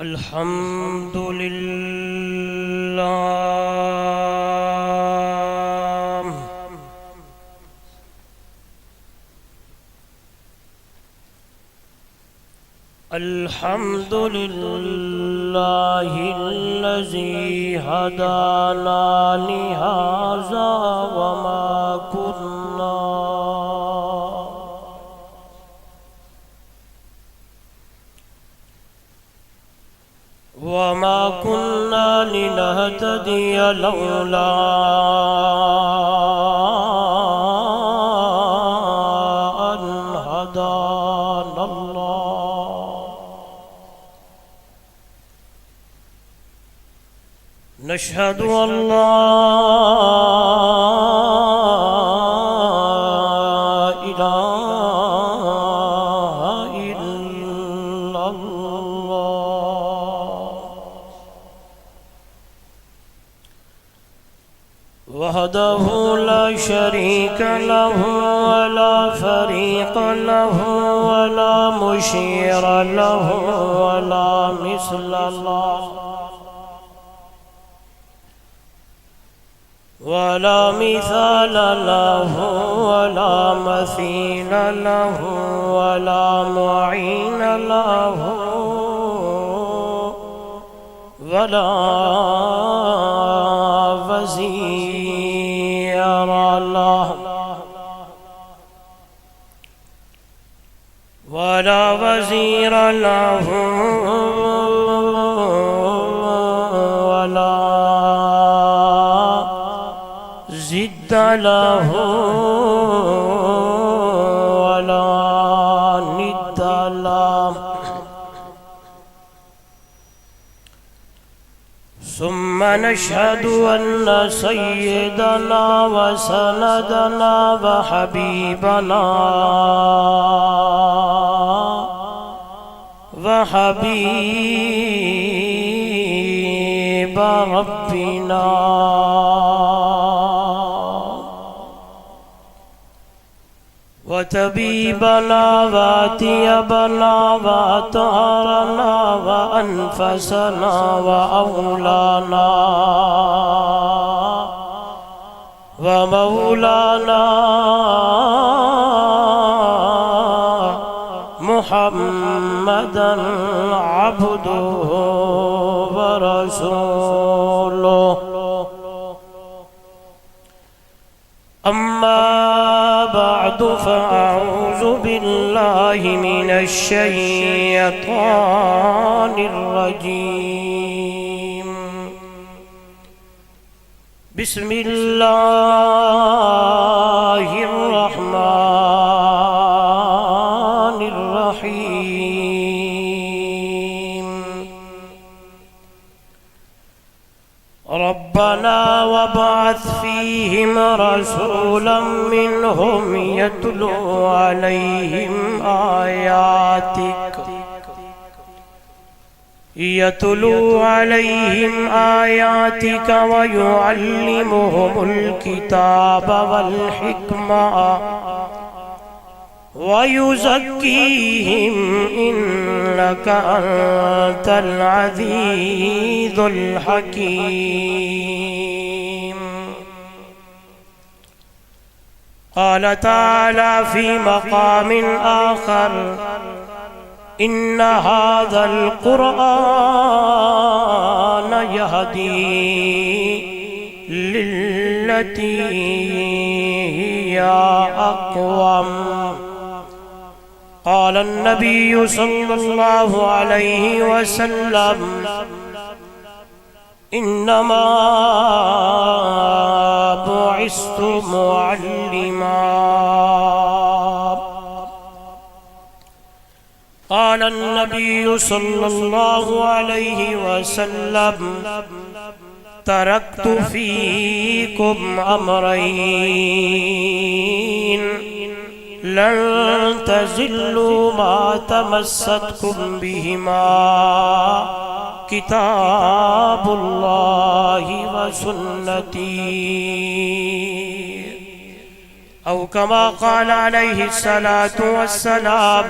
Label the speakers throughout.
Speaker 1: الحمد لله الحمد لله الذي هدانا لهذا وما كنا لنهتدي لولا أن هدانا الله. نشهد أن لا إله إلا الله وحده لا شريك له ولا فريق له ولا مشير له ولا مثل له ولا مثال له ولا مثيل له ولا معين له ولا وزير له ولا وزير له ولا ضد له ولا ند له. ثم نشهد أن سيدنا وسندنا وحبيبنا وحبيب ربنا وطبيبنا وطيبنا وطهرنا وأنفسنا وأولانا ومولانا محمدا عبده ورسوله. أما بعد فأعوذ بالله من الشيطان الرجيم. بسم الله الرحمن الرحيم. ربنا وابعث فيهم رسولا منهم يتلو عليهم آياتك ويعلمهم الكتاب والحكمة ويزكيهم إنك أنت العزيز الحكيم. قال تعالى في مقام آخر: إن هذا القرآن يهدي للتي هي أقوم. قال النبي صلى الله عليه وسلم: إنما بعثت معلما. قال النبي صلى الله عليه وسلم: تركت فيكم أمرين لن تزلوا ما تمسكتم بهما كتاب الله وسنتي، أو كما قال عليه الصلاة والسلام: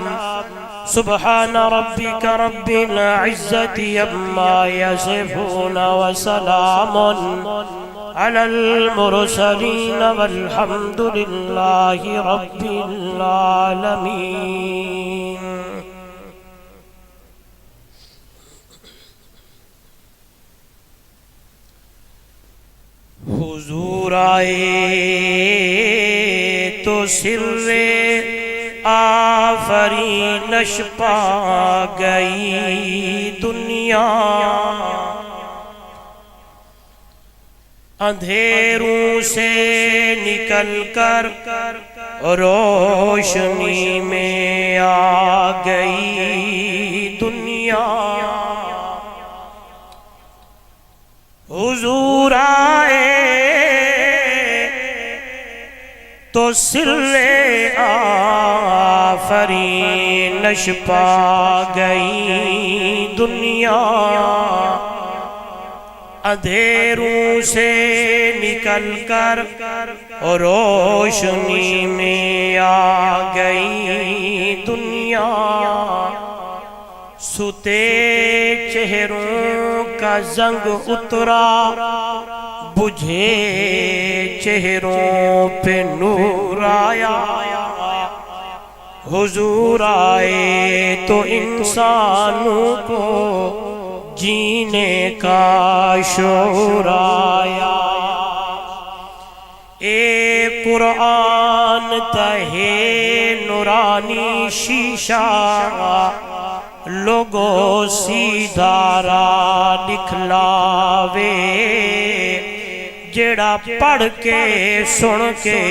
Speaker 1: سبحان ربك رب العزة عما يصفون وسلام على المرسلين والحمد لله رب العالمين. حضور آئے تو سر آفرینش پا گئی دنیا، اندھیروں سے نکل کر روشنی میں آ گئی دنیا. حضور آئے تو سر آفرینش پا گئی دنیا، اندھیروں سے نکل کر روشنی میں آ گئی دنیا. سوتے چہروں کا زنگ اترا، بجھے چہروں پہ نور آیا. حضور آئے تو انسانوں کو جینے کا شعور آیا. اے قرآن تہے نورانی شیشہ، لوگوں سیدھا راہ دکھلاوے. جڑا پڑھ کے سن کے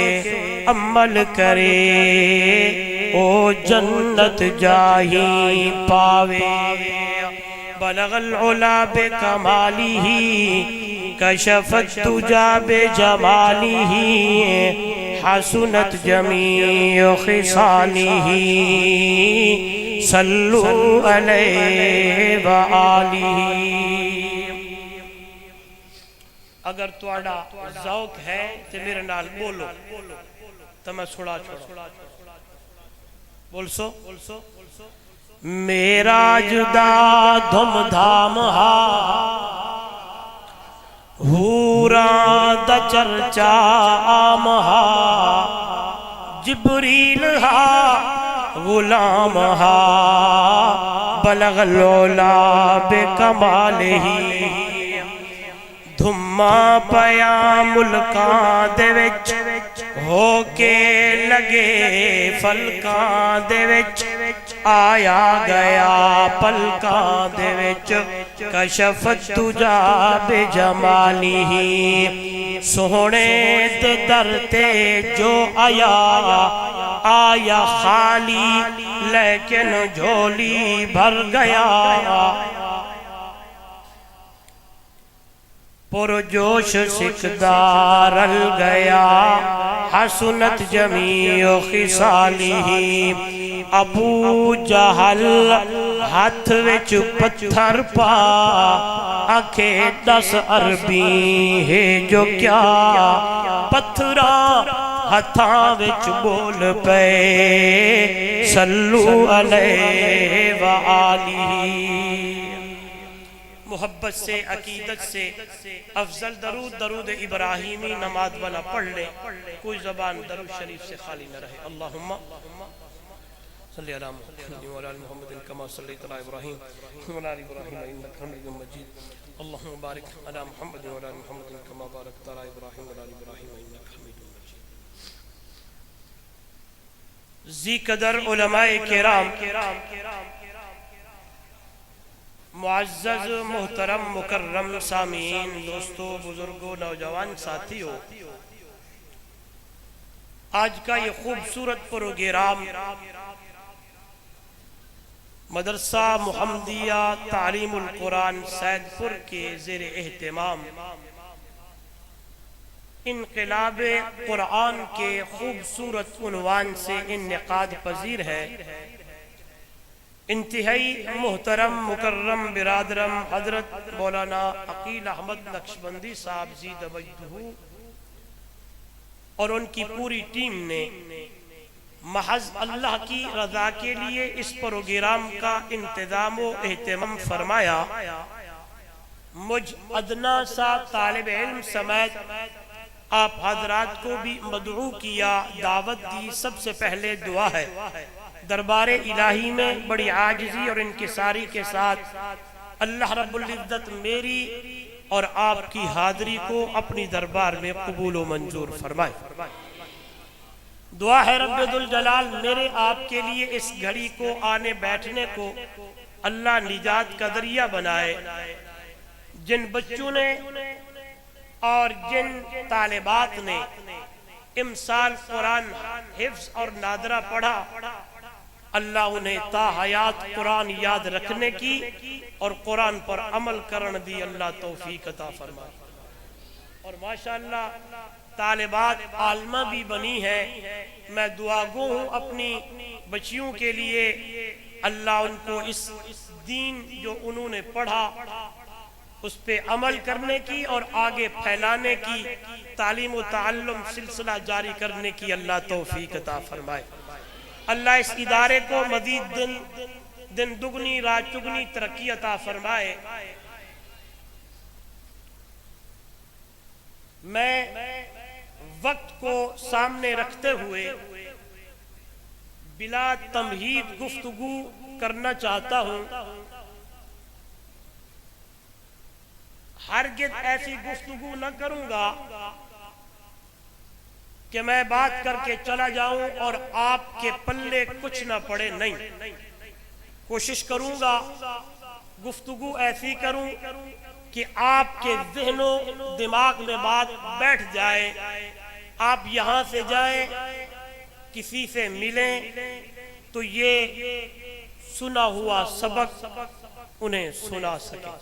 Speaker 1: عمل کرے، او جنت جاہی پاوے. بلغ العلا بکمالہ، کشف الدجا بجمالہ، حسنت جمیع خصالہ، صلو علیہ وآلہ. اگر تواڈا ذوق ہے تو میرے نال بولو تو میں سنا چھوڑا. بول سو میرا جدا دھم دھام ہا، حوراں دا چرچا عام ہا. جبریل ہا غلام ہا، بلغ العلا بکمالہ. دھما پیا ملکاں دے وچ، ہو کے لگے فلکاں دے وچ. آیا گیا پلکاں دے وچ، کشف الدجا بجمالہ. سونے دے در تے جو آیا، آیا خالی لیکن جھولی بھر گیا. پرجوش سکدار رل گیا، حسنت جمیع خصالہ. ابو جہل ہاتھ وچ پتھر پا، آکھے 10 عربی ہے جو کیا. پتھراں ہتھاں وچ بول پے، صلو علیہ وآلہ. محبت سے عقیدت سے افضل درود ابراہیمی نماز والا پڑھ لے، کوئی زبان درود شریف سے خالی نہ رہے. اللہم صلی علی محمد وعلی آل محمد کما صلیت علی ابراہیم وعلی آل ابراہیم انک حمید مجید. اللہم بارک علی محمد وعلی آل محمد کما بارکت علی ابراہیم وعلی آل ابراہیم انک حمید مجید. ذی قدر علماء کرام، معزز محترم مکرم سامعین، دوستو، بزرگوں، نوجوان ساتھیوں، آج کا یہ خوبصورت پروگرام مدرسہ محمدیہ تعلیم القرآن سید پور کے زیر اہتمام انقلاب قرآن کے خوبصورت عنوان سے انعقاد پذیر ہے. انتہائی محترم مکرم برادرم حضرت مولانا عقیل احمد نقشبندی صاحب زیدہ وجدہ اور ان کی پوری ٹیم نے محض اللہ کی رضا کے لیے اس پروگرام کا انتظام و اہتمام فرمایا، مجھ ادنا سا طالب علم سمیت آپ حضرات کو بھی مدعو کیا، دعوت دی۔ سب سے پہلے دعا ہے، دربار الہی میں بڑی عاجزی اور انکساری کے ساتھ اللہ رب العزت میری اور آپ کی حاضری کو اپنی دربار میں قبول و منظور فرمائے۔ دعا ہے رب ذوالجلال میرے آپ کے لیے اس گھڑی کو آنے بیٹھنے کو اللہ نجات کا ذریعہ بنائے۔ جن بچوں نے اور جن طالبات نے امسال قرآن حفظ اور نادرہ پڑھا، اللہ انہیں تا حیات قرآن یاد رکھنے کی اور قرآن پر عمل کرن دی اللہ توفیق عطا فرمائے۔ اور ماشاءاللہ طالبات عالمہ بھی بنی ہے، میں دعا گو ہوں اپنی بچیوں کے لیے، اللہ ان کو اس دین جو انہوں نے پڑھا اس پہ عمل کرنے کی اور آگے پھیلانے کی، تعلیم و تعلم سلسلہ جاری کرنے کی اللہ توفیق عطا فرمائے۔ اللہ اس ادارے کو مزید دن دگنی رات چگنی ترقی عطا فرمائے۔ میں وقت کو سامنے رکھتے ہوئے بلا تمہید گفتگو کرنا چاہتا ہوں۔ ہرگز ایسی گفتگو نہ کروں گا کہ میں بات کر کے چلا جاؤں اور آپ کے پلے کچھ نہ پڑے، نہیں، کوشش کروں گا گفتگو ایسی کروں کہ آپ کے ذہن و دماغ میں بات بیٹھ جائے، آپ یہاں سے جائیں کسی سے ملیں تو یہ سنا ہوا سبق انہیں سنا سکے۔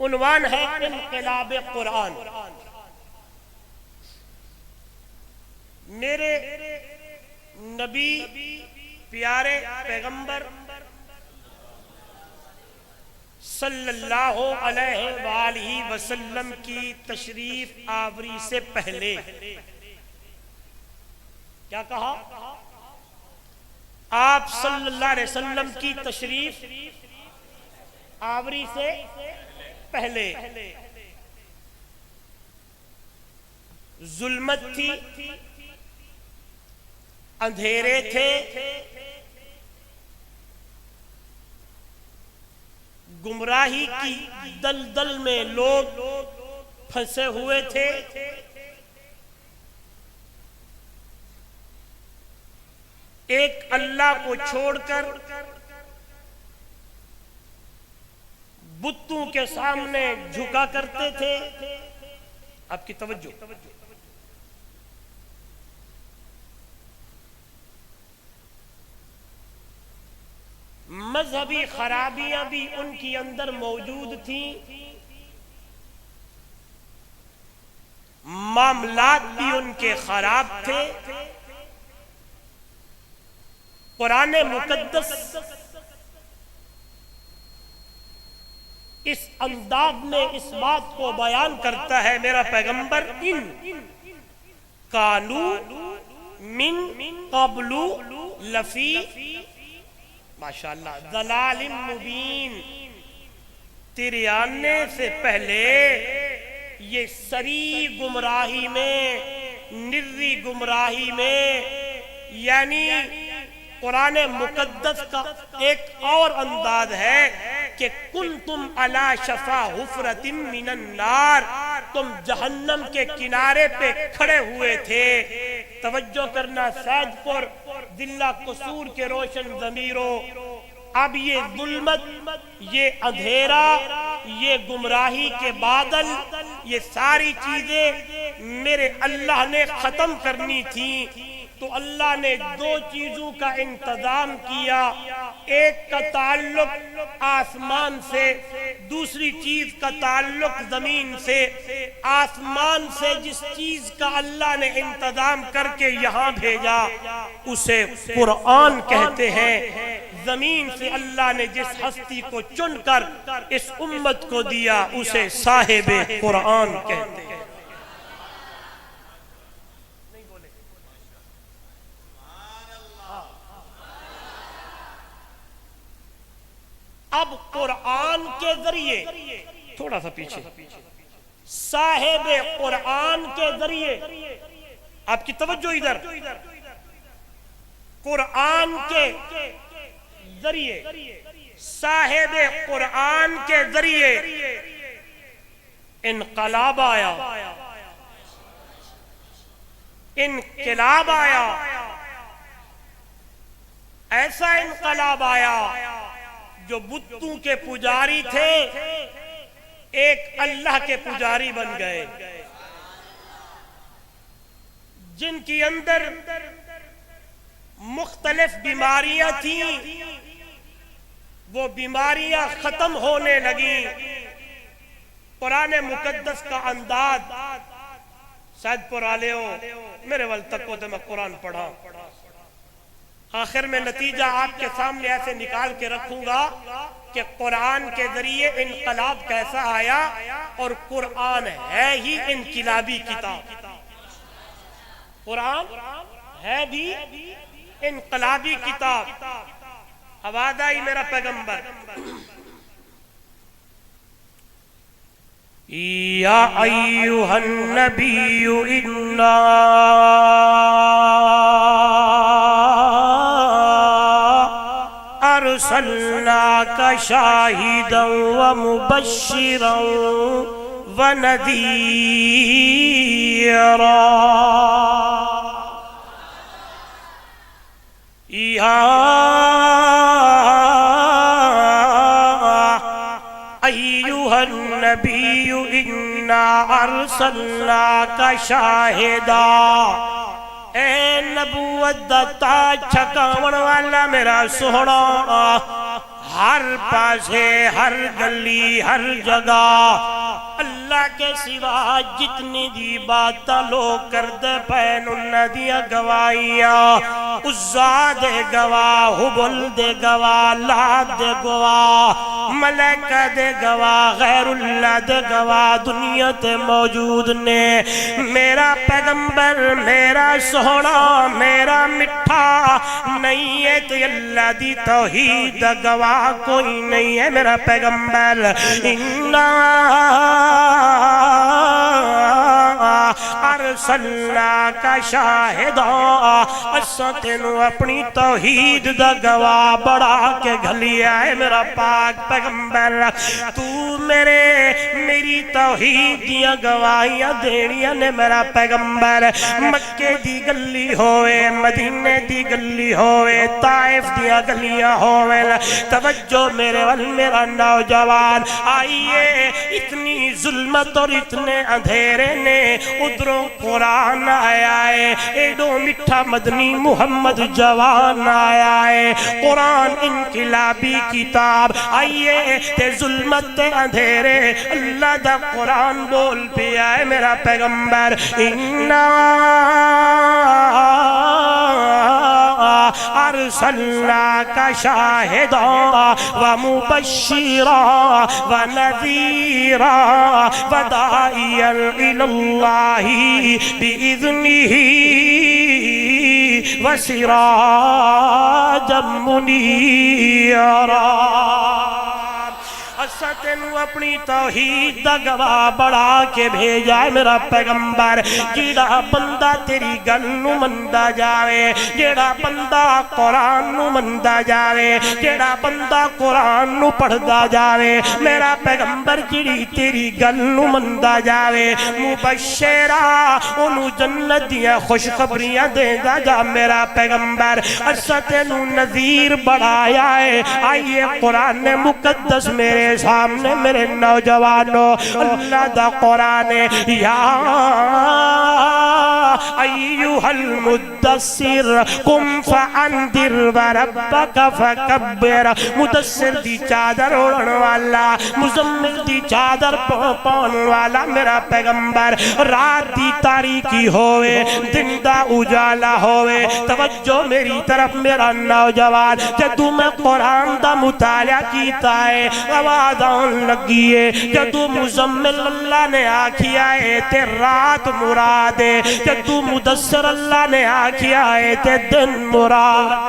Speaker 1: عنوان ہے انقلاب قرآن۔ میرے نبی پیارے پیغمبر صلی اللہ علیہ وآلہ وسلم کی تشریف آوری سے پہلے کیا کہا؟ آپ صلی اللہ علیہ وسلم کی تشریف آوری سے پہلے ظلمت تھی، اندھیرے تھے، گمراہی کی دلدل میں لوگ پھنسے ہوئے تھے، ایک اللہ کو چھوڑ کر بتوں کے سامنے جھکا کرتے تھے۔ آپ کی توجہ، مذہبی خرابیاں بھی ان کی اندر موجود تھیں، معاملات بھی ان کے خراب تھے۔ قرآن مقدس اس انداز میں اس بات کو بیان کرتا ہے، میرا پیغمبر ان کانو من قبل لفی ماشاءاللہ ضلال مبین، تیرے آنے سے پہلے یہ سری گمراہی میں، نری گمراہی میں، یعنی قرآن مقدس کا ایک اور انداز ہے کہ کنتم علی شفا حفرۃ من النار، تم جہنم کے کنارے پہ کھڑے ہوئے تھے۔ توجہ کرنا سید پور ضلع قصور کے روشن ضمیروں، اب یہ ظلمت، یہ اندھیرا، یہ گمراہی کے بادل، یہ ساری چیزیں میرے اللہ نے ختم کرنی تھی، تو اللہ نے دو چیزوں کا انتظام کیا، ایک کا تعلق آسمان سے، دوسری چیز کا تعلق زمین سے۔ آسمان سے جس چیز کا اللہ نے انتظام کر کے یہاں بھیجا اسے قرآن کہتے ہیں، زمین سے اللہ نے جس ہستی کو چن کر اس امت کو دیا اسے صاحب قرآن کہتے ہیں۔ اب قرآن کے ذریعے، تھوڑا سا پیچھے، صاحب قرآن کے ذریعے، آپ کی توجہ ادھر، قرآن کے ذریعے، صاحب قرآن کے ذریعے انقلاب آیا، انقلاب آیا، ایسا انقلاب آیا جو بتوں کے پجاری تھے ایک اللہ کے پجاری بن گئے، جن کی اندر مختلف بیماریاں تھیں وہ بیماریاں ختم ہونے لگیں۔ قرآن مقدس کا انداز سید پر آلے ہو میرے ول تک کو تو میں قرآن پڑھا، آخر میں نتیجہ آپ کے سامنے ایسے نکال کے رکھوں گا کہ قرآن کے ذریعے انقلاب کیسا آیا، اور قرآن ہے ہی انقلابی کتاب، قرآن ہے بھی انقلابی کتاب۔ آواز آئی میرا پیغمبر، یا ایھا النبی انا ارسلناک شاہدا ومبشرا ونذیرا۔ یا ایھا النبی انا ارسلناک شاہدا، اے نبوت دا تاج چھکاون والا میرا سوہنا، ہر پاسے ہر گلی ہر جگہ اللہ کے سوا جتنی دی باتاں لوگ کردے پین انہاں دیاں گواہیاں، عزا دے گواہ، حبل دے گواہ، لات دے گواہ، ملائکہ دے گواہ، غیر اللہ دے گواہ دنیا تے موجود نے۔ میرا پیغمبر میرا سونا میرا مٹھا نہیں ہے تو اللہ دی توحید دا گواہ کوئی نہیں ہے میرا پیغمبر۔ انا ارسلناک شاہدا، اساں تینوں اپنی توحید دا گواہ بڑھا کے گھلیا ہے میرا پاک پیغمبر۔ تو میری توحید دیاں گواہیاں دینیاں نے میرا پیغمبر، مکے دی گلی ہوئے، مدینے دی گلی ہوئے، طائف دیاں گلیاں ہوئے، توجہ میرے وال میرا نوجوان، آئیے اتنی ظلمت اور اتنے اندھیرے نے، ادھروں قرآن آیا ہے، ایڈو مٹھا مدنی محمد جوان آیا ہے، قرآن انقلابی کتاب، آئیے تے ظلمت تے اندھیرے اللہ دا قرآن بول پیا ہے میرا پیغمبر۔ انا ارسلناک شاہدا ومبشرا ونذیرا وداعیا الی اللہ باذنہ وسراجا منیرا۔ اساں تینوں اپنی توحید دا گواہ بڑھا کے بھیجا ہے میرا پیغمبر۔ جیڑا بندہ تیری گل نو مندا جاوے، جیڑا بندہ قرآن نو مندا جاوے، جیڑا بندہ قرآن نو پڑھدا جاوے، میرا پیغمبر جیڑی تیری گل نو مندا جاوے، مبشرا انہوں جنت دیاں خوشخبریاں دیندا جا میرا پیغمبر۔ اساں تینوں نذیر بڑھایا ہے، آئیے قرآن مقدس میرے سامنے میرے نوجوانوں، اللہ دا قرآن ہے۔ یا ایھا المدثر قم فانذر وربک فکبر، مدثر دی چادر اوڑھن والا، مزمل دی چادر پاؤن والا میرا پیغمبر، رات دی تاریکی ہوئے دن دا اجالا ہوئے، توجہ میری طرف میرا نوجوان، جدو میں قرآن دا مطالعہ کیتا ہے آواز آن لگی ہے، جدو مزمل اللہ نے آکھیا ہے تے رات مراد ہے، جدو مدثر اللہ نے آکھیا ہے تے دن مراد ہے۔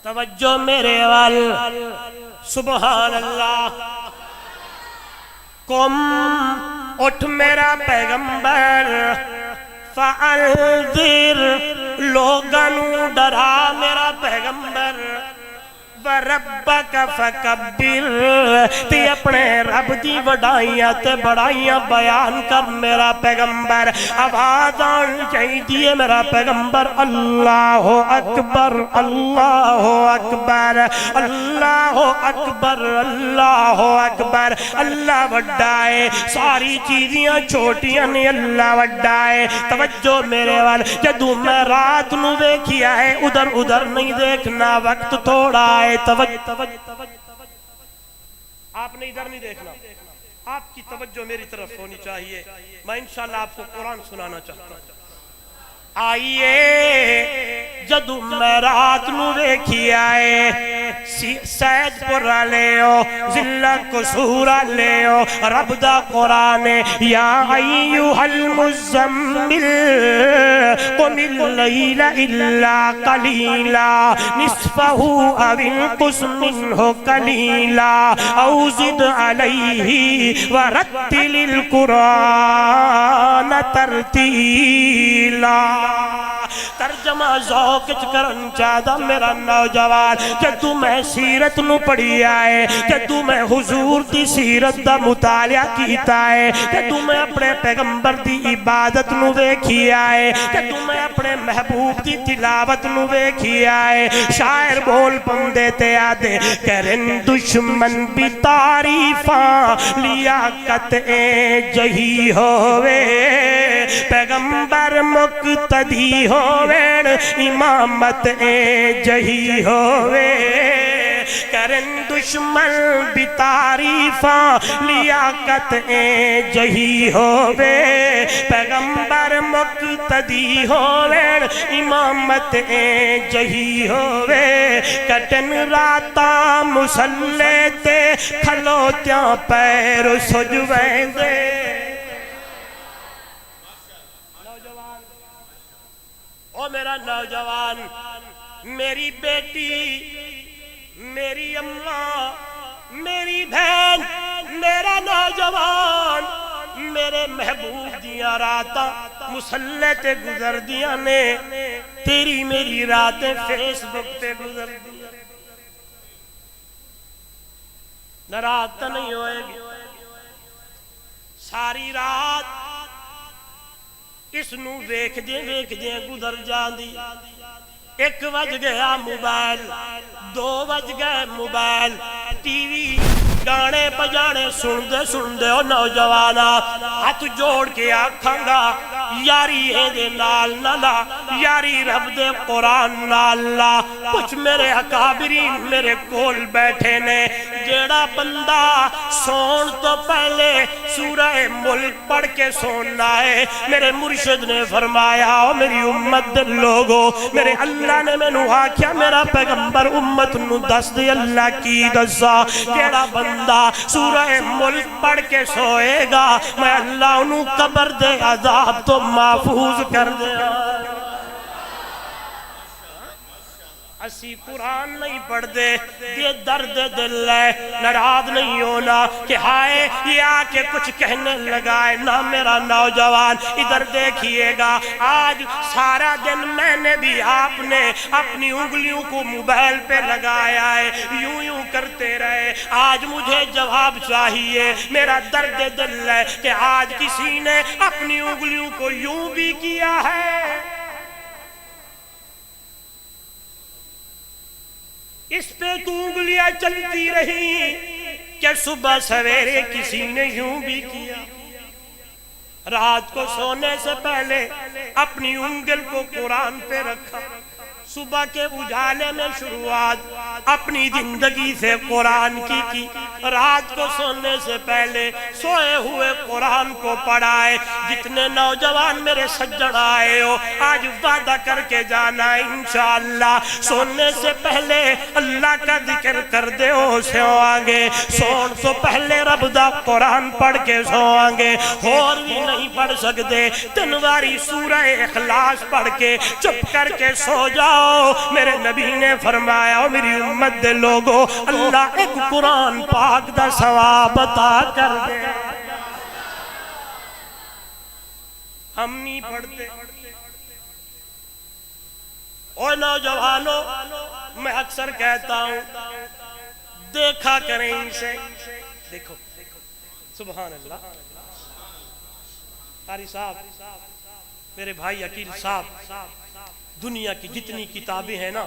Speaker 1: توجہ میرے وال سبحان اللہ قم اٹھ میرا پیغمبر فانذر لوگوں ڈرا میرا پیغمبر وَرَبَّكَ فَكَبِّرْ تے اپنے رب دی وڈائیاں تے بڑائیاں بیان کر میرا پیغمبر آواز آن چاہیے میرا پیغمبر اللہ اکبر اللہ اکبر اللہ اکبر اللہ اکبر اللہ وڈائے ساری چیزیاں چھوٹیاں نہیں اللہ وڈائے توجہ میرے وال جدوں میں رات نو ویکھیا ہے ادھر ادھر نہیں دیکھنا وقت تھوڑا ہے آپ نے ادھر نہیں دیکھنا آپ کی توجہ میری طرف ہونی چاہیے میں انشاءاللہ آپ کو قرآن سنانا چاہتا ہوں آئیے جدو میں رات نو ویکھی آئے سید پورا لیو ذلہ قصورا لیو رب دا قرآن یا ایوہ المزمل قم اللیل الا قلیلا نصفہ او انقص منہ قلیلا او زد علیہ ورتل القرآن ترتیلا ترجمہ ذوق کرن چاہتا میرا نوجوان جدو میں سیرت نو پڑھی آئے جدو میں حضور دی سیرت دا مطالعہ کیتا ہے جدو میں اپنے پیغمبر دی عبادت نو ویکھی آئے جدو میں اپنے محبوب دی تلاوت نو ویکھی آئے شاعر بول پندے تے آدھے کرن دشمن بھی تعریفاں لیاقت جہی ہوئے پیغمبر مقتدی ہووین امامت جہی ہووے کرن دشمن بھی تعریفاں لیاقت جہی ہووے پیغمبر مقتدی ہووین امامت جہی ہووے کٹن راتا مسلے تے کھلوتیاں پیر سجویں دے او میرا نوجوان میری بیٹی میری اماں میری بہن میرا نوجوان میرے محبوب دیاں راتاں مسلح تے گزر دیاں نے تیری میری راتیں فیس بک تے گزر دیاں نہ رات نہیں ہوئے گی ساری رات اس نو ویکھ دیں گزر جاندی ایک وج گیا موبائل دو وج گئے موبائل ٹی وی گانے بجانے سن دے او نوجوانا ہاتھ جوڑ کے آکھاں گا یاری ہے دے نال نالا یاری رب دے قرآن نالا کچھ میرے اکابرین میرے کول بیٹھے نے جیڑا بندہ سون تو پہلے سورہ ملک پڑھ کے سوننا ہے میرے مرشد نے فرمایا او میری امت دے لوگو میرے اللہ نے میں نو آکھیا میرا پیغمبر امت نو دس دے اللہ کی دسا جیڑا بندہ سورہ ملک پڑھ کے سوئے گا میں اللہ انہوں قبر دے عذاب تو محفوظ کر دیا اسی قرآن نہیں پڑھ دے یہ درد دل ہے ناراض نہیں ہونا کہ ہائے یہ آکے کچھ کہنے لگائے نہ میرا نوجوان ادھر دیکھئے گا آج سارا دن میں نے بھی آپ نے اپنی انگلیوں کو موبائل پہ لگایا ہے یوں کرتے رہے آج مجھے جواب چاہیے میرا درد دل ہے کہ آج کسی نے اپنی انگلیوں کو یوں بھی کیا ہے اس پہ تو انگلیاں چلتی رہی کہ صبح سویرے کسی نے یوں بھی کیا رات کو سونے سے پہلے اپنی انگل کو قرآن پہ رکھا صبح کے اجالے میں شروعات اپنی زندگی سے قرآن کی رات کو سونے سے پہلے سوئے ہوئے قرآن کو پڑھائے. جتنے نوجوان میرے سجن آئے ہو آج وعدہ کر کے جانا انشاءاللہ سونے سے پہلے اللہ کا ذکر کر دے ہو سوانگے. سون تو پہلے رب دا قرآن پڑھ کے سوانگے. اور بھی نہیں پڑھ سکتے تنواری سورہ اخلاص پڑھ کے چپ کر کے سو جاؤ. میرے نبی نے فرمایا او میری امت دے لوگو اللہ ایک قرآن پاک دا ثواب عطا کر دے. ہم نہیں پڑھتے. اور نوجوانوں میں اکثر کہتا ہوں دیکھا کریں ان سے. دیکھو سبحان اللہ. قاری صاحب میرے بھائی عقیل صاحب دنیا کی جتنی کتابیں ہیں نا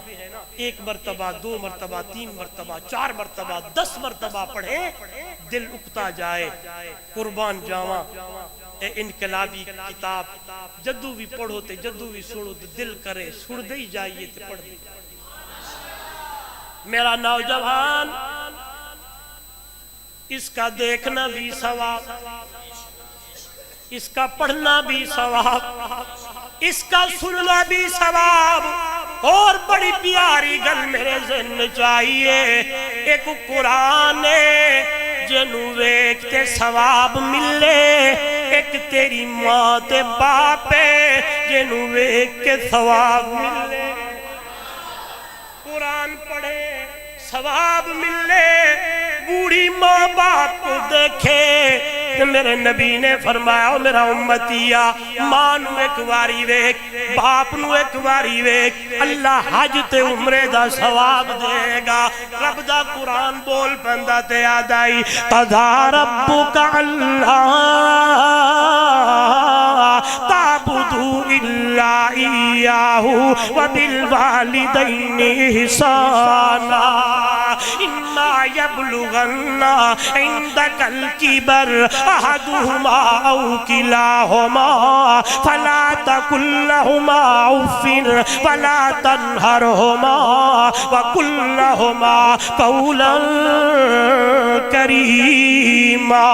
Speaker 1: 1 مرتبہ 2 مرتبہ 3 مرتبہ 4 مرتبہ 10 مرتبہ پڑھیں دل اکتا جائے. قربان جاواں اے انقلابی کتاب جدو بھی پڑھو تے جدو بھی سنو تے دل کرے سن دے ہی جائیے تے پڑھ دے. میرا نوجوان اس کا دیکھنا بھی ثواب, اس کا پڑھنا بھی ثواب, اس کا سننا بھی ثواب. اور بڑی پیاری گل میرے ذہن چاہیے ایک قرآن جنوں ویکھتے ثواب ملے, ایک تیری ماں تے باپ جنوں ویکھ کے ثواب ملے. قرآن پڑھے ثواب ملے. بوڑھی ماں باپ کو دیکھے میرے نبی نے فرمایا میرا امتیا ماں نو ایک واری ویکھ باپ نو ایک واری ویکھ اللہ حج تے عمرے دا ثواب دے گا. رب دا قرآن بول پندا تے یاد آئی قضا ربک اللہ تعبدوا الا ایاہ وبالوالدین احسانا اما یبلغن عندک الکبر احدہما او کلاہما فلا تقل لہما اف ولا تنہرہما وقل لہما قولا کریما.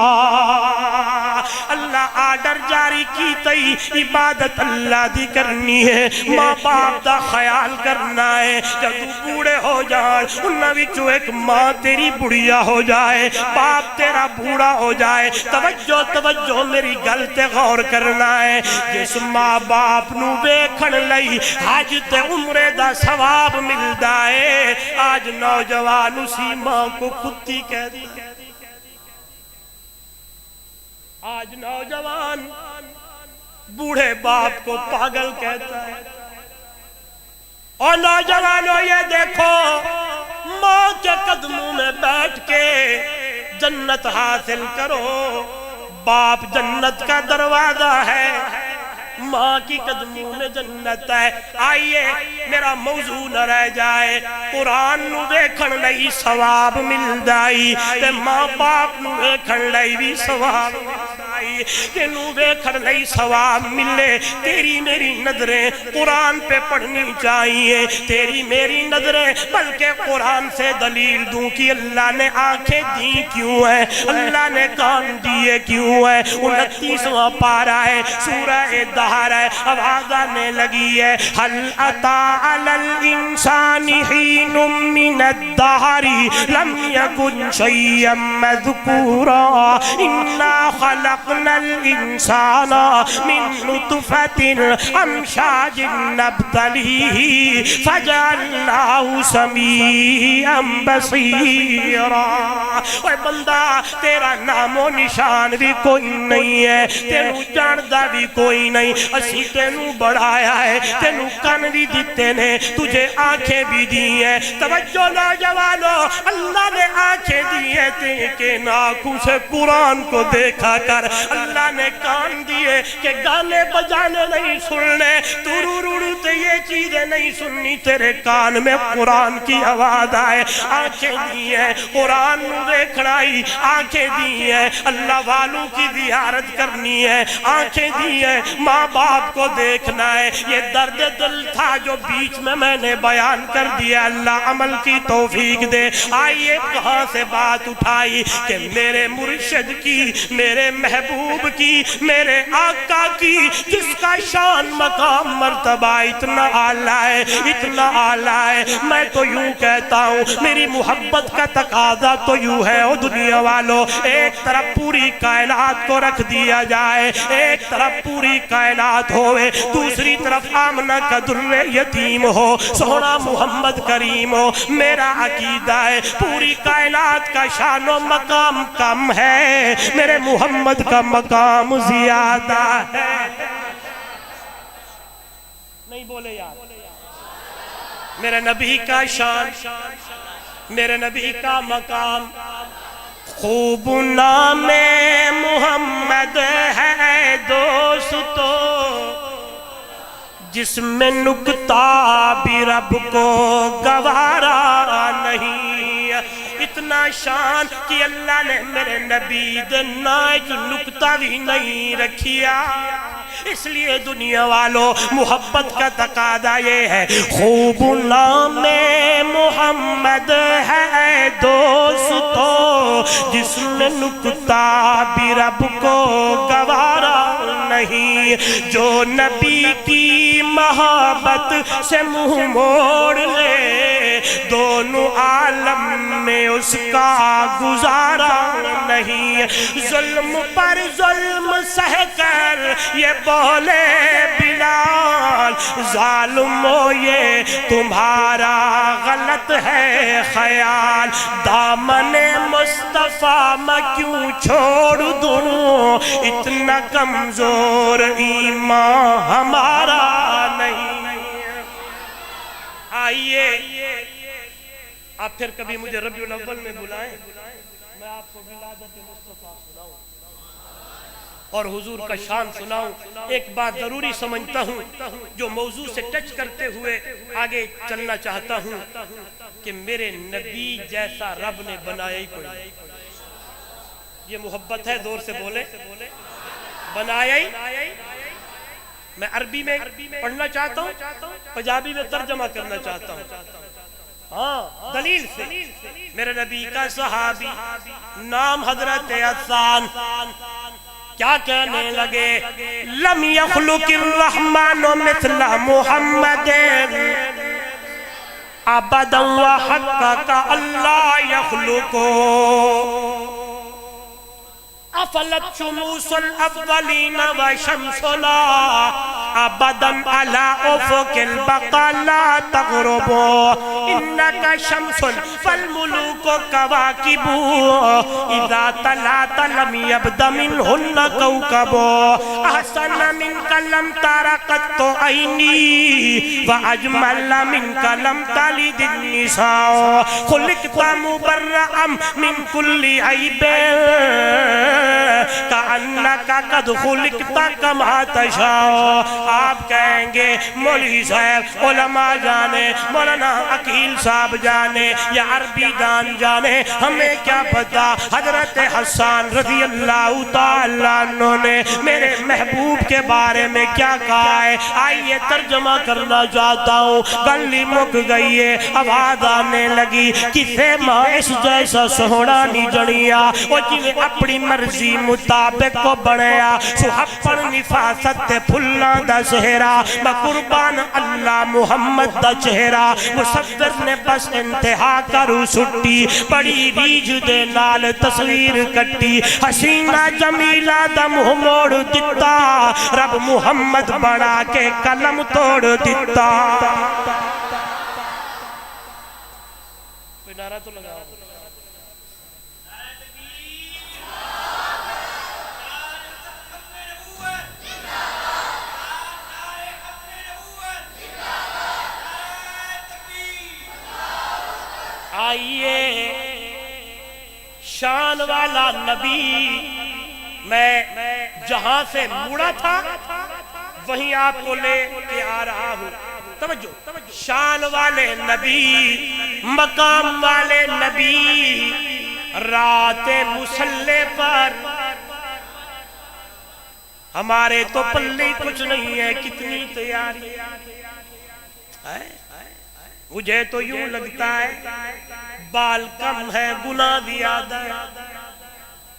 Speaker 1: اللہ آرڈر جاری کی تئی عبادت اللہ دی کرنی ہے, ماں باپ دا خیال کرنا ہے. جب بوڑھے ہو جائیں انہاں وچوں ایک ماں تیری بڑھیا ہو جائے باپ تیرا بوڑھا ہو جائے توجہ توجہ میری گل تے غور کرنا ہے. جس ماں باپ نو ویکھن لئی حج تے عمرے دا ثواب ملدا ہے آج نوجوان اسی ماں کو کتی کہہ دیا. آج نوجوان بوڑھے باپ کو پاگل کہتا ہے. اور نوجوانوں یہ دیکھو ماں کے قدموں میں بیٹھ کے جنت حاصل کرو. باپ جنت کا دروازہ ہے, ماں کی قدموں میں جنت ہے. آئیے میرا موضوع نہ رہ جائے. قرآن نو دیکھن لئی ثواب ملدائی تے ماں باپ نو دیکھن لئی بھی ثواب ملدائی. تینو دیکھن لئی ثواب ملے تیری میری نظریں قرآن پہ پڑھنی چاہیے. تیری میری نظریں بلکہ قرآن سے دلیل دوں کہ اللہ نے آنکھیں دی کیوں ہیں, اللہ نے کان دیے کیوں ہیں. 29واں پارہ ہے سورہ دہر ہے, آواز آنے لگی ہے حل اتا علی الانسان حین من الدہر لم یکن شیئا مذکورا انا خلقنا الانسان من نطفت امشاج نبتلیہ فجعلناہ سمیعا بصیرا. اے بندہ تیرا نام و نشان بھی کوئی نہیں ہے, تینو جاندہ بھی کوئی نہیں. اسی تینو بڑھایا ہے, تینو کان بھی دیتے نے, تجھے آنکھیں بھی دی ہیں. توجہ نوجوانوں اللہ نے آنکھیں دی ہیں کہ آنکھوں سے قرآن کو دیکھا کر. اللہ نے کان دیے کہ گانے بجانے نہیں سننے، تُرُرُرُتے یہ چیزیں نہیں سننی، تیرے کان میں قرآن کی آواز آئے، آنکھیں دی ہیں قرآن نو دیکھنائی، آنکھیں دی ہیں اللہ والوں کی زیارت کرنی ہے، آنکھیں دی ہیں ماں باپ کو دیکھنا ہے۔ یہ درد دل تھا جو بیچ میں نے بیان کر دیا، اللہ عمل کی توفیق دے۔ آئیے کہاں سے بات اٹھائی کہ میرے مرشد کی، میرے محبوب کی، میرے آقا کی، جس کا شان مقام مرتبہ اتنا اعلیٰ ہے، اتنا اعلیٰ ہے۔ میں تو یوں کہتا ہوں میری محبت کا تقاضا تو یوں ہے او دنیا والو، ایک طرف پوری کائنات کو رکھ دیا جائے، ایک طرف پوری کائنات ہوئے، دوسری طرف آمنہ کا در یتیم ہو، سونا محمد کریم ہو۔ میرا عقیدہ ہے پوری کائنات کا شان و مقام کم ہے، میرے محمد کا مقام زیادہ ہے۔ نہیں بولے یار، میرے نبی کا شان، میرے نبی کا مقام، خوب نام محمد ہے دوستو، جس میں نکتہ بھی رب کو گوارا نہیں۔ اتنا شان کہ اللہ نے میرے نبی دنا ایک نکتہ بھی نہیں رکھیا، اس لیے دنیا والوں محبت کا تقاضا یہ ہے، خوب نام محمد ہے دوستو، جس میں نکتہ بھی رب کو گوارا نہیں۔ جو نبی کی محبت سے منہ موڑ لے، دونوں عالم میں اس کا گزارا نہیں۔ ظلم پر ظلم سہ کر یہ بولے بلال، ظالمو یہ تمہارا غلط ہے خیال، دامن مصطفیٰ میں کیوں چھوڑ دوں، اتنا کمزور ایمان ہمارا نہیں۔ آئیے آپ پھر کبھی مجھے ربیع الاول میں بلائیں، میں آپ کو ولادت مصطفیٰ سناؤں اور حضور کا شان سناؤں۔ ایک بات ضروری سمجھتا ہوں جو موضوع سے ٹچ کرتے ہوئے آگے چلنا چاہتا ہوں کہ میرے نبی جیسا رب نے بنایا ہی کوئی، یہ محبت ہے، زور سے بولے، بنایا ہی۔ میں عربی میں پڑھنا چاہتا ہوں، پنجابی میں ترجمہ کرنا چاہتا ہوں، ہاں دلیل سے۔ میرے نبی کا صحابی نام حضرت حسان کیا کہنے لگے، لم یخلق الرحمن مثل محمد ابدا وحقق اللہ یخلقو، افلت شموس الاولین وشمسنا ابدا على افق البقا لا تغرب، انك شمس فالملوك كواكب اذا طلعت لم يبد منهن كوكب، احسن منك لم تر قط عيني واجمل منك لم تلد النساء، خلقت مبرئا من كل عيب کأنکا قد خلقتا کما تشاء۔ آپ کہیں گے مولوی صاحب، علماء جانے، مولانا عقیل صاحب جانے یا عربی دان جانے، ہمیں کیا پتا حضرت حسان رضی اللہ تعالیٰ عنہ نے میرے محبوب کے بارے میں کیا کہا ہے۔ آئیے ترجمہ کرنا چاہتا ہوں، گلی مک گئی ہے، آواز آنے لگی، کسے ماں اس جیسا سوہنا نہیں جڑیا، وہ جنہیں اپنی مرضی مطابق کو بڑھیا، سحپن نفاست تے پھلاں دا چہرہ، بقربان اللہ محمد دا چہرہ، مصور نے بس انتہا کرو سٹی، بڑی ریج دے نال تصویر کٹی، حسینہ جمیلہ دا منہ موڑ دیتا، رب محمد بڑھا کے قلم توڑ دیتا۔ کوئی نعرہ تو لگا آئیے شان والا نبی میں جہاں سے مڑا تھا وہیں آپ کو لے کے آ رہا ہوں. توجہ, شان والے نبی, مقام والے نبی, رات مصلی پر ہمارے تو پلے کچھ نہیں ہے. کتنی تیاری ہے. مجھے تو یوں لگتا ہے بال کم ہے گناہ زیادہ ہے.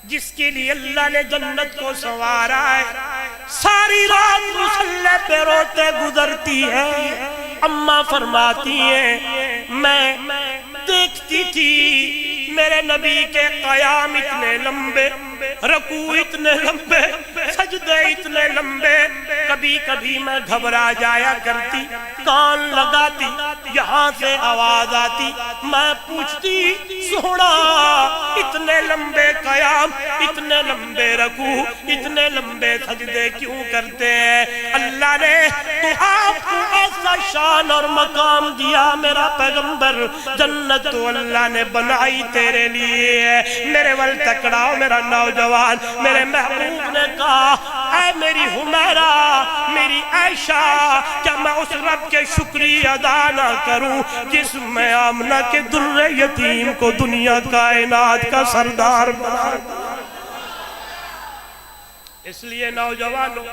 Speaker 1: جس کے لیے اللہ نے جنت کو سنوارا ہے ساری رات مصلی پہ روتے گزرتی ہے. اماں فرماتی ہیں میں دیکھتی تھی میرے نبی کے قیام اتنے لمبے, رکوع اتنے لمبے, سجدے اتنے لمبے. کبھی کبھی میں گھبرا جایا کرتی, کان لگاتی, یہاں سے آواز آتی, میں پوچھتی سونا اتنے لمبے قیام, اتنے لمبے رکوع, اتنے لمبے سجدے کیوں کرتے ہیں؟ اللہ نے تو آپ کو ایسا شان اور مقام دیا میرا پیغمبر, جنت تو اللہ نے بنائی تیرے لیے ہے. میرے ول تکڑاؤ میرا نوجوان, میرے محبوب نے کہا اے میری حمیرہ, میری عائشہ, کیا میں اس رب کے شکریہ ادا نہ کروں جس میں آمنہ کے در یتیم کو دنیا کائنات کا سردار بنا. اس لیے نوجوانوں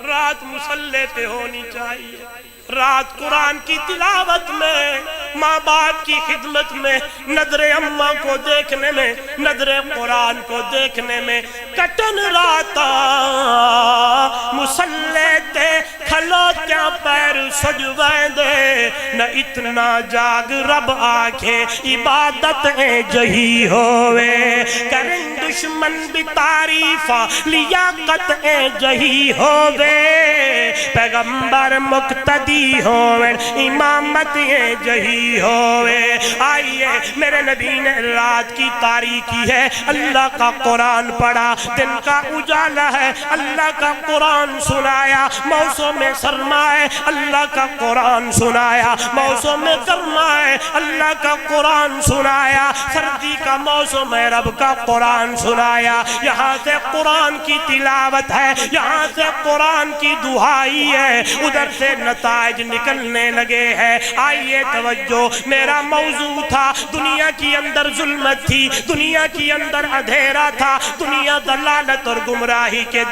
Speaker 1: رات مصلی پہ ہونی چاہیے. رات قرآن کی تلاوت میں, ماں باپ کی خدمت میں, نظر اماں کو دیکھنے میں, نظر قرآن کو دیکھنے میں. کٹن راتا مصلی تے کھلوتیاں پیر سجویں دے, نہ اتنا جاگ رب آکھے عبادت جہی ہوئے. کرن دشمن بھی تعریفہ لیاقت جہی ہوئے. پیغمبر مقتدی ہوئے, امامت جہی ہوئے. آئیے میرے نبی نے رات کی تاریکی ہے, اللہ کا قرآن پڑھا. دن کا اجالا ہے, اللہ کا قرآن سنایا. موسم سرما ہے, اللہ کا قرآن سنایا. موسم گرما ہے, اللہ کا قرآن سنایا. سردی کا موسم ہے, رب کا قرآن سنایا. یہاں سے قرآن کی تلاوت ہے, یہاں سے قرآن کی دعائی ہے, ادھر سے نتائج نکلنے لگے ہیں. آئیے توجہ, میرا موضوع تھا دنیا کی اندر ظلمت تھی, دنیا کی اندر اندھیرا تھا, دنیا دلالت اور گمراہی کے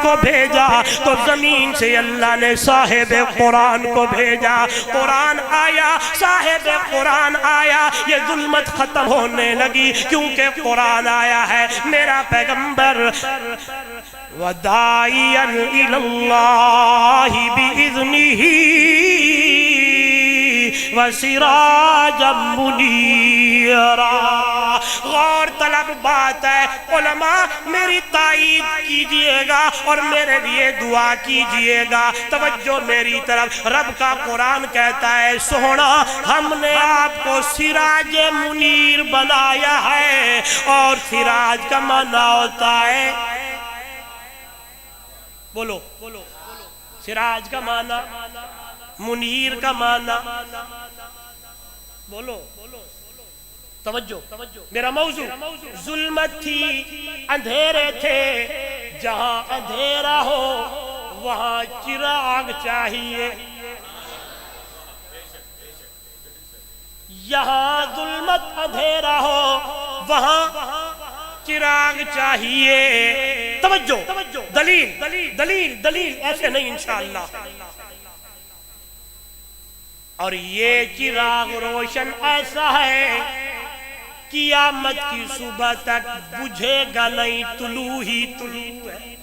Speaker 1: کو بھیجا تو زمین سے اللہ نے صاحب قرآن کو بھیجا. قرآن آیا, صاحب قرآن آیا, یہ ظلمت ختم ہونے لگی کیونکہ قرآن آیا ہے. میرا پیغمبر وَدَاعِيًا إِلَى اللَّهِ بِإِذْنِهِ وَسِرَاجًا مُنِيرًا. غور طلب بات ہے علماء, میری تائید کیجئے گا اور میرے لیے دعا کیجئے گا. توجہ میری طرف, رب کا قرآن کہتا ہے سونا ہم نے آپ کو سراج منیر بنایا ہے. اور سراج کا معنی ہوتا ہے, بولو سراج کا معنی, منیر کا معنی, بولو توجہ. میرا موضوع ظلمت تھی, اندھیرے تھے, جہاں اندھیرا ہو وہاں چراغ چاہیے. یہاں ظلمت اندھیرا ہو وہاں چراغ چاہیے. توجہ, دلیل دلیل دلیل ایسے نہیں انشاءاللہ. اور یہ چراغ روشن ایسا ہے قیامت کی صبح تک بجھے گا نہیں, طلوع ہی طلوع ہے.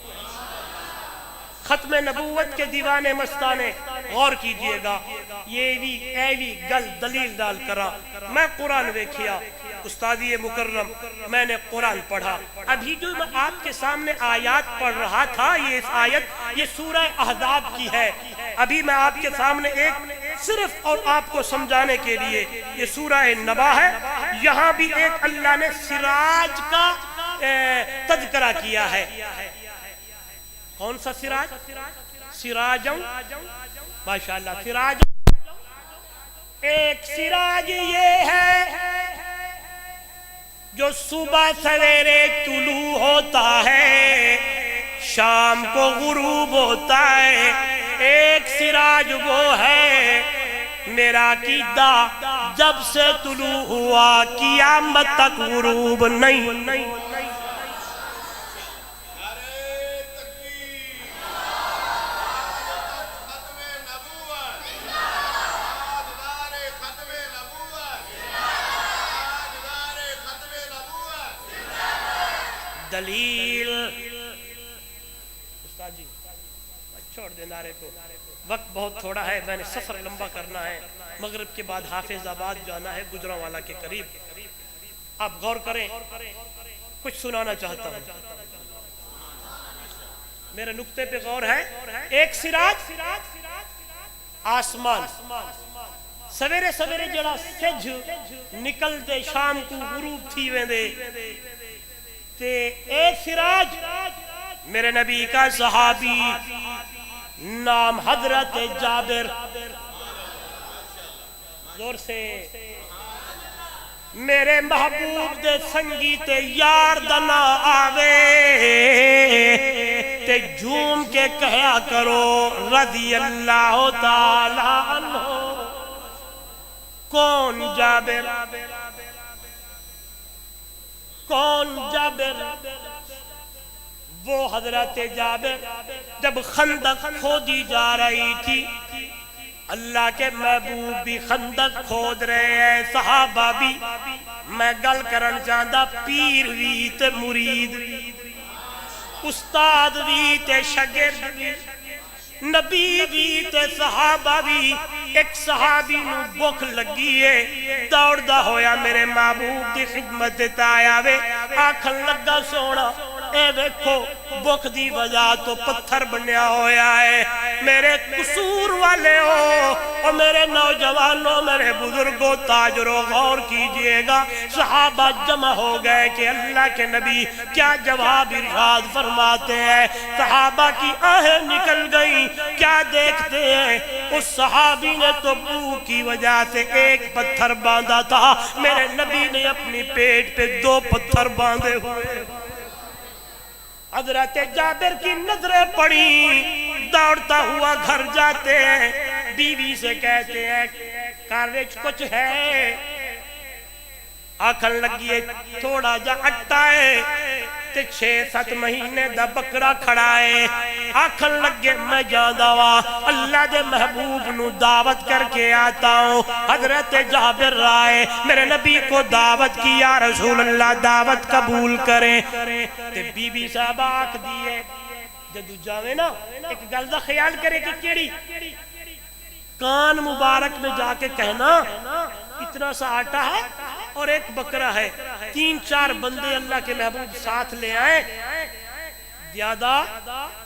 Speaker 1: ختم نبوت کے دیوانے مستانے غور کیجئے گا. یہ بھی ایوی گل دلیل ڈال کرا. میں قرآن ویکھیا, استادی مکرم, میں نے قرآن پڑھا. ابھی جو میں آپ کے سامنے آیات پڑھ رہا تھا, یہ آیت یہ سورہ احزاب کی ہے. ابھی میں آپ کے سامنے ایک صرف اور آپ کو سمجھانے کے لیے, یہ سورہ نبا ہے. یہاں بھی ایک اللہ نے سراج کا تذکرہ کیا ہے. کون سا سراج؟ سراجوں ماشاءاللہ سراج ایک سراج یہ ہے جو صبح سویرے طلوع ہوتا ہے شام کو غروب ہوتا ہے ایک سراج وہ ہے میرا عقیدہ جب سے طلوع ہوا قیامت تک غروب نہیں دلیل استاد جی چھوڑ دے نعرے کو وقت بہت تھوڑا ہے میں نے سفر لمبا کرنا ہے مغرب کے بعد حافظ آباد جانا ہے گجرانوالہ کے قریب آپ غور کریں کچھ سنانا چاہتا ہوں میرے نقطے پہ غور ہے ایک سراج آسمان سویرے سویرے جڑا سج نکل دے شام کو غروب تھی ویندے تے ایک سراج میرے نبی کا صحابی نام حضرت جابر زور سے میرے محبوب دے سنگی تے یار دنا آوے تے جھوم کے کہیا کرو رضی اللہ تعالی عنہ کون جابر کون جابر وہ حضرت جابر جب خندق کھودی جا رہی تھی اللہ کے محبوب بھی خندق کھود رہے ہیں صحابہ بھی میں گل کرن چاہتا پیر بھی تے مرید استاد بھی تے شاگرد بھی نبی بھی تے صحابہ بھی ایک صحابی نو بھوک لگی ہے دوڑ دا ہویا میرے محبوب دی خدمت آیا وے آکھن لگا سونا اے دیکھو بھوک دی وجہ تو پتھر بنیا ہویا ہے میرے قصور والے ہو اور میرے نوجوانوں میرے بزرگوں تاجروں غور کیجئے گا صحابہ جمع ہو گئے کہ اللہ کے نبی کیا جواب ارشاد فرماتے ہیں صحابہ کی آہیں نکل گئی کیا دیکھتے ہیں اس صحابی نے تو بھوک کی وجہ سے ایک پتھر باندھا تھا میرے نبی نے اپنی پیٹ پہ 2 پتھر باندھے ہوئے حضرت جابر کی نظریں پڑی دوڑتا ہوا گھر جاتے ہیں بیوی سے کہتے ہیں کارج کچھ ہے آکھن لگیے تھوڑا جا اٹھا ہے تے 6-7 مہینے دا بکرا کھڑا ہے آکھن لگے میں جاندہ وا اللہ دے محبوب نو دعوت کر کے آتا ہوں حضرت جابر رائے میرے نبی کو دعوت کی یا رسول اللہ دعوت قبول کریں تے بی بی صاحب آکھ دیئے جدو جاوے نا ایک گل دا خیال کرے کہ کیڑی کان مبارک میں جا کے کہنا اتنا سا آٹا ہے اور ایک بکرا ہے 3-4 بندے اللہ کے محبوب ساتھ لے آئے زیادہ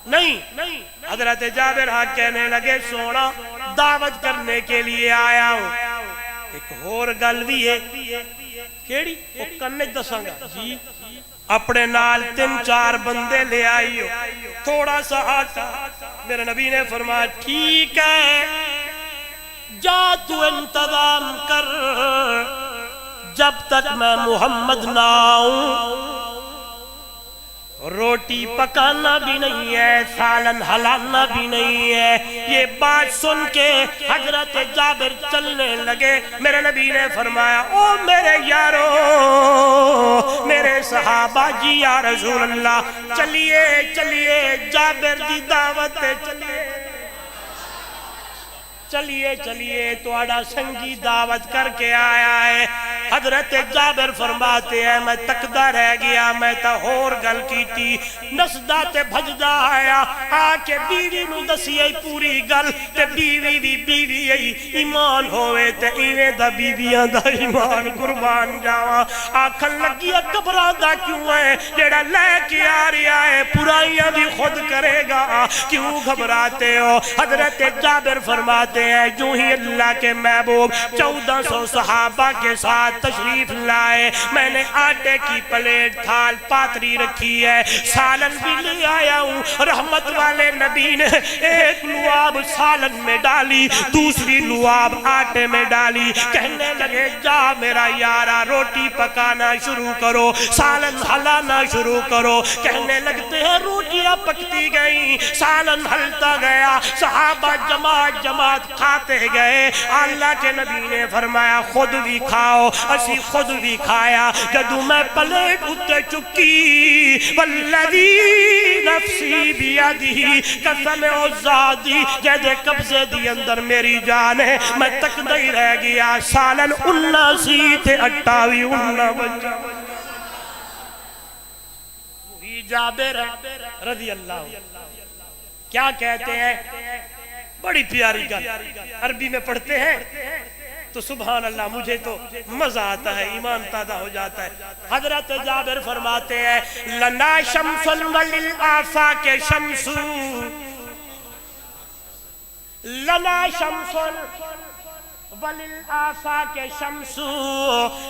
Speaker 1: نہیں حضرت جابر ہاں کہنے لگے سونا دعوت کرنے کے لیے آیا ہوں ایک اور گل بھی ہے کیڑی وہ کرنے دسانگا جی اپنے نال 3-4 بندے لے آئی ہو تھوڑا سا آٹا میرے نبی نے فرمایا ٹھیک ہے جا تو انتظام کر جب تک میں محمد نہ آؤں روٹی پکانا بھی نہیں ہے سالن ہلانا بھی نہیں ہے یہ بات سن کے حضرت جابر چلنے لگے میرے نبی نے فرمایا او میرے یارو میرے صحابہ جی یا رسول اللہ چلیے جابر دی دعوت چلیے تو آڑا سنگی دعوت کر کے آیا ہے حضرت جابر فرماتے ہیں میں تکدہ رہ گیا میں تا ہور گل کی تھی نسدہ تے بھجدہ آیا آکے بیوی نو دسیے پوری گل تے بیوی ایمان ہوئے تے ایویں دا بیویاں دا ایمان قربان جاواں آکھن لگی کبران دا کیوں ہے جیڑا لے کے آ رہا ہے پرائیاں بھی خود کرے گا کیوں گھبراتے ہو حضرت جابر فرماتے ہیں جو ہی اللہ کے محبوب 1400 صحابہ کے ساتھ تشریف لائے میں نے آٹے کی پلیٹ تھال پاتری رکھی ہے سالن بھی لے آیا ہوں رحمت والے نبی نے ایک لعاب سالن میں ڈالی، دوسری لعاب آٹے میں ڈالی، کہنے لگے جا میرا یارا روٹی پکانا شروع کرو، سالن ہلانا شروع کرو۔ کہنے لگتے ہیں روٹیاں پکتی گئیں، سالن ہلتا گیا، صحابہ جماعت جماعت کھاتے گئے۔ اللہ کے نبی نے فرمایا خود بھی کھاؤ، اسی خود بھی کھایا۔ جدو میں پلیٹ اتے چکی، والذی نفسی بیدی، قسم عزادی جیدے قبضے دی اندر میری جان ہے، میں تک نہیں رہ گیا، سالن انہ سی تھے اٹھاوی انہ بچا۔ وہی جابر رضی اللہ کیا کہتے ہیں، بڑی پیاری گل، عربی میں پڑھتے ہیں تو سبحان اللہ مجھے تو مزہ آتا ہے، ایمان تازہ ہو جاتا ہے۔ حضرت جابر فرماتے ہیں لنا شمس وللآفاق شمس، لنا شمس وللآفاق شمس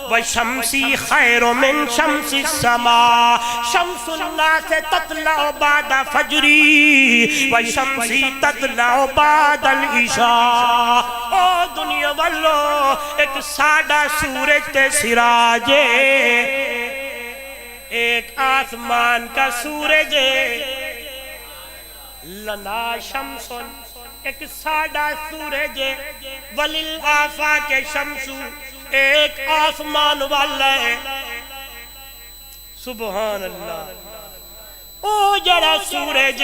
Speaker 1: وشمسی خیر من شمس السماء، شمس الناس تطلع بعد فجری وشمسی تطلع بعد العشاء۔ او دنیا والو ایک ساڑا سورج تے سراج، ایک آسمان کا سورج، لنا شمس ایک ساڑا سورج، وللآفاق شمس ایک آسمان والا ہے۔ سبحان اللہ، او جڑا سورج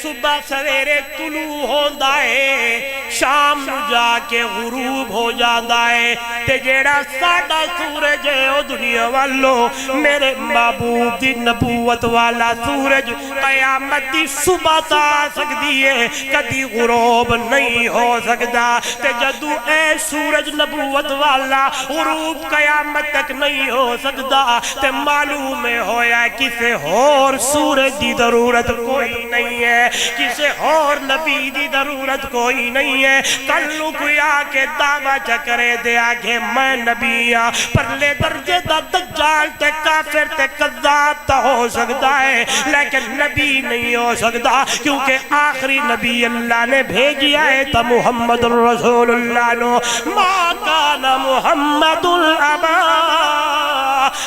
Speaker 1: صبح سویرے طلوع ہوندا ہے، شام نو جا کے غروب ہو جاندا ہے، تے جیڑا ساڈا سورج ہے او دنیا والو میرے محبوب دی نبوت والا سورج قیامت دی صبح تا آ سکدی ہے، کدی غروب نہیں ہو سکدا۔ تے جدو اے سورج نبوت والا غروب قیامت تک نہیں ہو سکدا، تے معلوم ہویا کسے اور سورج دی ضرورت کوئی نہیں ہے، کسے اور نبی دی ضرورت کوئی نہیں ہے۔ کلو کوئی آکے دعویٰ چکرے دے آگے میں نبی ہاں، پرلے درجے دا دجال تے کافر تے قذاب تا ہو سکتا ہے، لیکن نبی نہیں ہو سکتا، کیونکہ آخری نبی اللہ نے بھیجیا ہے تا محمد الرسول اللہ نو۔ ما کان محمد الابا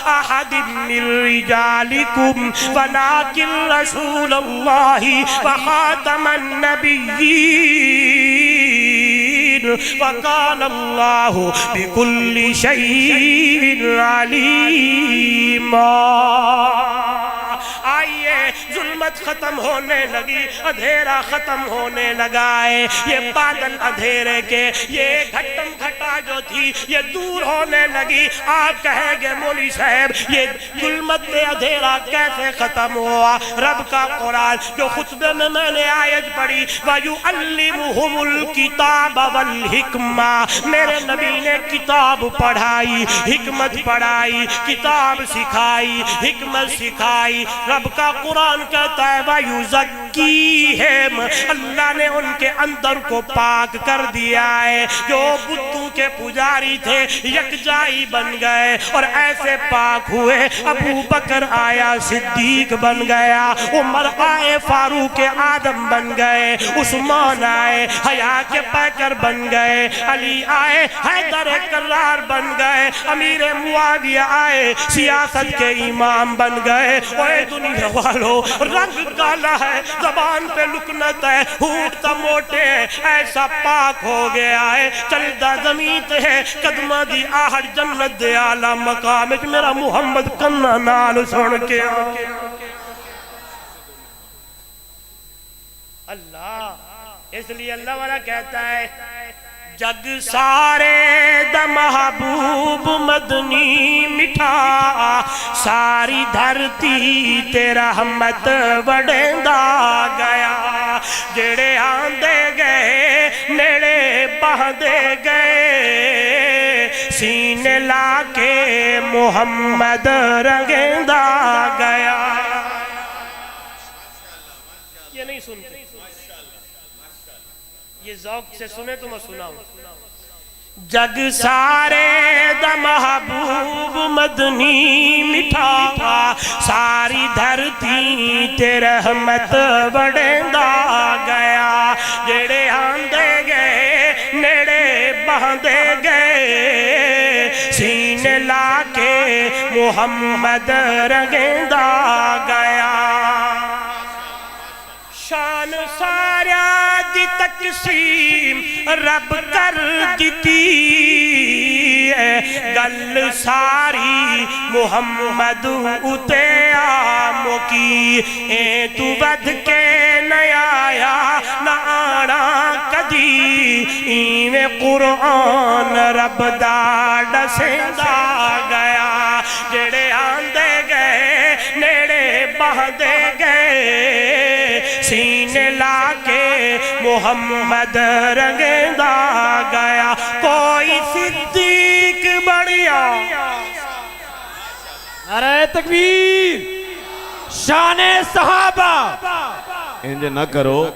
Speaker 1: احد من رجالکم ولکن رسول اللہ وخاتم النبیین وکان اللہ بکل شیء علیما۔ آئیے ظلمت ختم ہونے لگی، اندھیرا ختم ہونے لگا ہے، یہ بادل اندھیرے کے، یہ گھٹم گھٹا جو تھی یہ دور ہونے لگی۔ آپ کہیں گے مولی صاحب یہ ظلمت اندھیرا کیسے ختم ہوا؟ رب کا قرآن جو خطبے میں نے آیت پڑھی وَيُعَلِّمُهُمُ الْكِتَابَ وَالْحِكْمَةَ، میرے نبی نے کتاب پڑھائی، حکمت پڑھائی، کتاب سکھائی، حکمت سکھائی۔ رب کا قرآن کہتا ہے وَيُزَكِّيهِمْ، اللہ نے ان کے اندر کو پاک کر دیا ہے۔ جو بتوں کے پجاری تھے یکجائی بن گئے اور ایسے پاک ہوئے، ابو بکر آیا صدیق بن گیا، عمر آئے فاروق آدم بن گئے، عثمان آئے حیا کے پیکر بن گئے، علی آئے حیدر کرار بن گئے، امیر معاویہ آئے سیاست کے امام بن گئے۔ اوے دنیا والو رنگ کالا ہے، زبان پہ لکنت ہے، ہونٹ موٹے ہے، ایسا پاک ہو گیا ہے، چلدہ زمین ہے، قدمہ دی آہر جنت دے آلہ مقام ہے، میرا محمد کنہ نال سن کے اللہ۔ اس لیے اللہ والا کہتا ہے جگ سارے دا محبوب مدنی مٹھا، ساری دھرتی تے رحمت وڑیندا گیا، جڑے آندے گئے نیڑے بہندے گئے، سینے لا کے محمد رنگیندا گیا۔ یہ نہیں سنتے، یہ ذوق سے سنے تو میں سناؤں۔ جگ سارے دا محبوب مدنی مٹھا ساری دھرتی تے رحمت بڑھیندا گیا جڑے آندے گئے نیڑے بہندے گئے سینے لا کے محمد رنگیندا گیا شان سارا دی تقسیم رب کر دیتی ہے گل ساری محمد اتے آمو کی اے تو ود کے نہ آیا نہ آنا کدی ایویں قرآن رب دا ڈسیندا گیا جڑے آندے گئے نیڑے بہندے گئے سینے لا کے محمد رنگیندا گیا کوئی صدیق بڑھیا
Speaker 2: نعرہ تکبیر شان صحابہ
Speaker 3: انجھے نہ کرو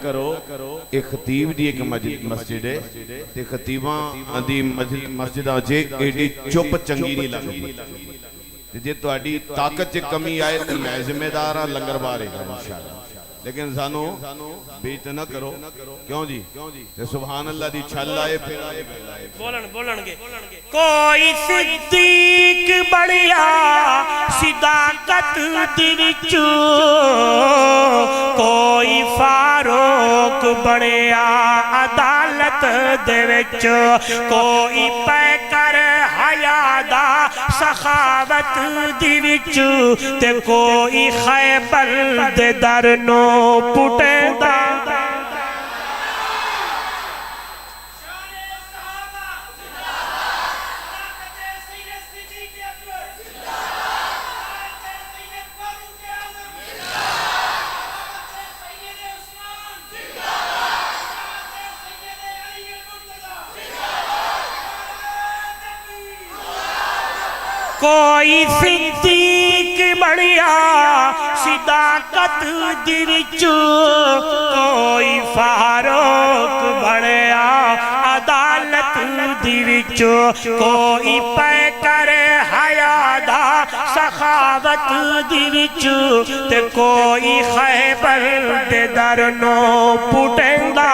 Speaker 3: ایک خطیب دی ایک مسجد ہے تے خطیباں دی مسجدہ جے ایڈی چپ چنگی نہیں لگی جے تو ایڈی طاقت چے کمی آئے تے میں ذمہ دارہ لنگر بارے گا انشاءاللہ لیکن سانو بیت نہ کرو کیوں جی تے سبحان اللہ دی چھل آئے پھر آئے
Speaker 1: بولن گے کوئی صدیق بڑھیا صداقت دی وچ کوئی فاروق بڑھیا عدالت دے وچ کوئی پیکر حیا دا سخاوت دی وچ تے کوئی خیبر دے در نو پٹیندا کوئی صدیق بڑھیا صداقت دی وچ کوئی فاروق بڑھیا عدالت دی وچ کوئی پیکر حیا دا سخاوت دی وچ تے کوئی خیبر دے در نو پٹیندا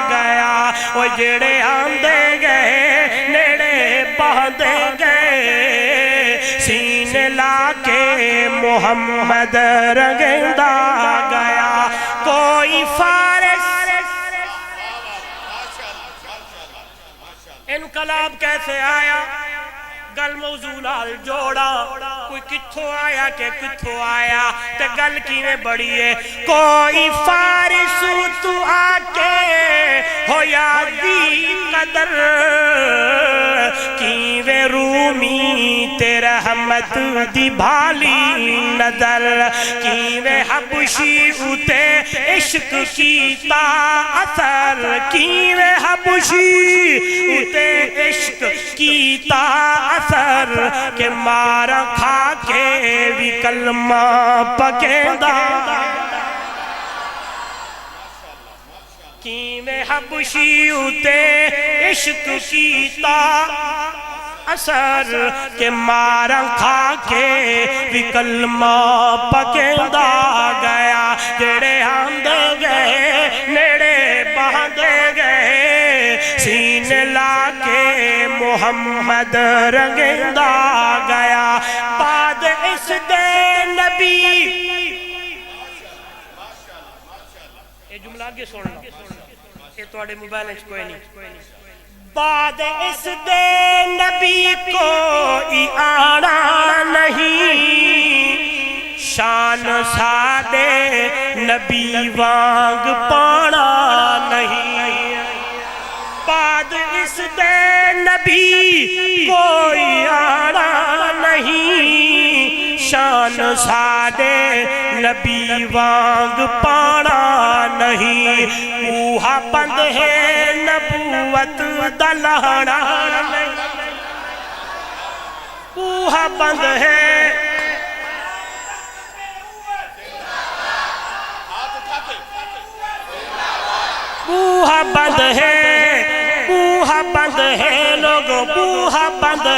Speaker 1: گیا او جڑے آندے گئے نیڑے بہندے گئے سینے لا کے محمد رنگیندا گیا کوئی فارس انقلاب کیسے آیا گل موضوع نال جوڑا کوئی کتھوں آیا کہ کتھوں آیا تے گل کیویں بڑی ہے کوئی فارس تو آ کے ہویا دی قدر کیویں رومی تے رحمت دی بھالی نظر کیویں حبشی اتے عشق کیتا اثر کیویں حبشی اتے عشق کیتا اثر کہ مارا کھا کے بھی کلمہ پکیندا کیویں حبشی اتے عشق کیتا اثر کہ مارا کھا کے بھی کلمہ پکیندا گیا جڑے آندے گئے نیڑے بہندے گئے سینے لا کے محمد رنگیندا گیا بعد اس دے نبی یہ جملہ آگے سننا یہ تواڈے موبائل وچ کوئی نہیں بعد اس دے نبی کوئی آنا نہیں شان سادے نبی وانگ پانا نہیں بعد اس دے نبی کوئی آنا نہیں شان سادے نبی وانگ پانا نہیں اوہا بند ہے نبوت دلہنا نہیں اوہا بند ہے اوہا بند ہے لوگوں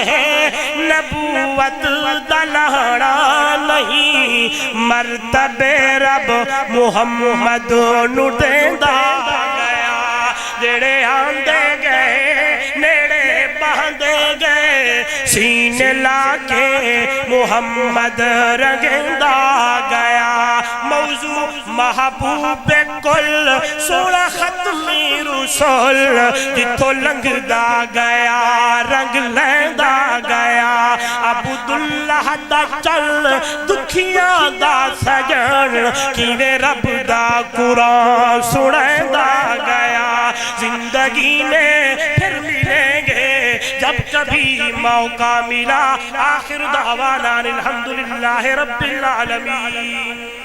Speaker 1: ہے نبوت دلہڑا نہیں مرتبے رب محمد نو دیندا گیا جڑے آندے گئے نیڑے باندے گئے سینے لا کے محمد رنگندا گیا موضوع محبوب کل سوڑا ختمی رسول جتھو لنگدا گیا رنگ لیندہ گیا عبداللہ دا چل دکھیاں دا سجن کیویں رب دا قرآن سنیندہ گیا زندگی میں پھر ملیں گے جب کبھی موقع ملا آخر دعوانا الحمدللہ رب العالمین